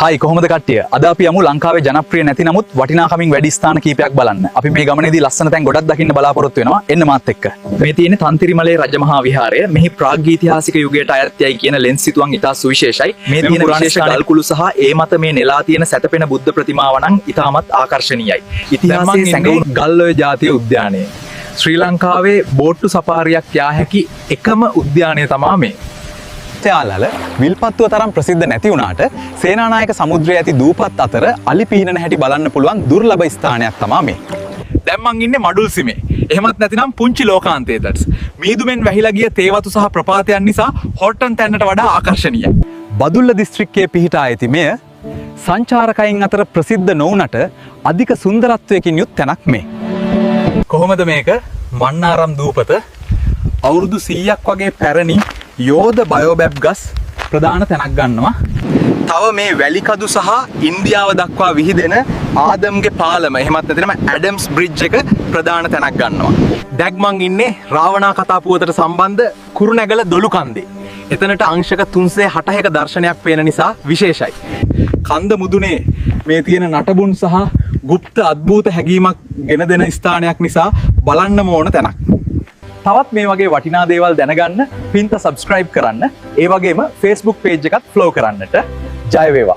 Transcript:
හයි කොහොමද කට්ටිය? අද අපි යමු ලංකාවේ ජනප්‍රිය නැති නමුත් වටිනාකමින් වැඩි ස්ථාන කීපයක් බලන්න. අපි මේ ගමනේදී ලස්සන තැන් ගොඩක් දකින්න බලාපොරොත්තු වෙනවා. එන්න මාත් එක්ක. මේ තියෙන්නේ තන්තිරිමලේ රජමහා විහාරය. මෙහි ප්‍රාග්ගීතිහාසික යුගයට අයත්යයි කියන ලෙන්ස් සිතුවම් ඉතා සුවිශේෂයි. මේ තියෙන විශේෂ ගල්කුළු සහ ඒ මත මේ නෙලා තියෙන සැතපෙන බුද්ධ ප්‍රතිමාව නම් ඉතාමත් ආකර්ශනීයයි. ඉතිහාසයේ සැඟවුණු ගල්ඔය ජාතිය උද්‍යානය. ශ්‍රී ලංකාවේ බෝට්ටු සපාරියක් යා හැකි එකම උද්‍යානය තමා මේ. යාලල විල්පත්තුව තරම් ප්‍රසිද්ධ නැති වුණාට සේනානායක සමුද්‍රයේ ඇති දූපත් අතර අලි පීනන හැටි බලන්න පුළුවන් දුර්ලභ ස්ථානයක් තමා මේ. දැන් මං ඉන්නේ මඩුල්සිමේ. එහෙමත් නැතිනම් පුංචි ලෝකාන්තයේදටස්. මීදුමෙන් වැහිලා ගිය තේවතු සහ ප්‍රපාතයන් නිසා හොට්ටන් තැන්නට වඩා ආකර්ශනීයයි. බදුල්ල දිස්ත්‍රික්කයේ පිහිටා ඇති මෙය සංචාරකයින් අතර ප්‍රසිද්ධ නොවුනට අධික සුන්දරත්වයකින් යුත් තැනක් මේ. කොහොමද මේක? මන්නාරම් දූපත අවුරුදු 100ක් වගේ පැරණි යෝධ බයෝබැබ් ගස් ප්‍රධාන තැනක් ගන්නවා. තව මේ වැලිකඩු සහ ඉන්දියාව දක්වා විහිදෙන ආදම්ගේ පාලම එහෙමත් නැතිනම් ඇඩම්ස් බ්‍රිජ් එක ප්‍රධාන තැනක් ගන්නවා. දැන් මං ඉන්නේ රාවණා කතා පුවතට සම්බන්ධ කුරුණැගල දොළු කන්දේ. එතනට අංශක 361 දර්ශනයක් පේන නිසා විශේෂයි. කන්ද මුදුනේ මේ තියෙන නටබුන් සහ গুপ্ত අద్භූත හැඟීමක් ගෙන දෙන ස්ථානයක් නිසා බලන්නම ඕන තැනක්. තවත් මේ වගේ වටිනා දේවල් දැනගන්න පින්ත සබ්ස්ක්‍රයිබ් කරන්න. ඒ වගේම Facebook page එකත් ෆලෝ කරන්නට. ජය වේවා.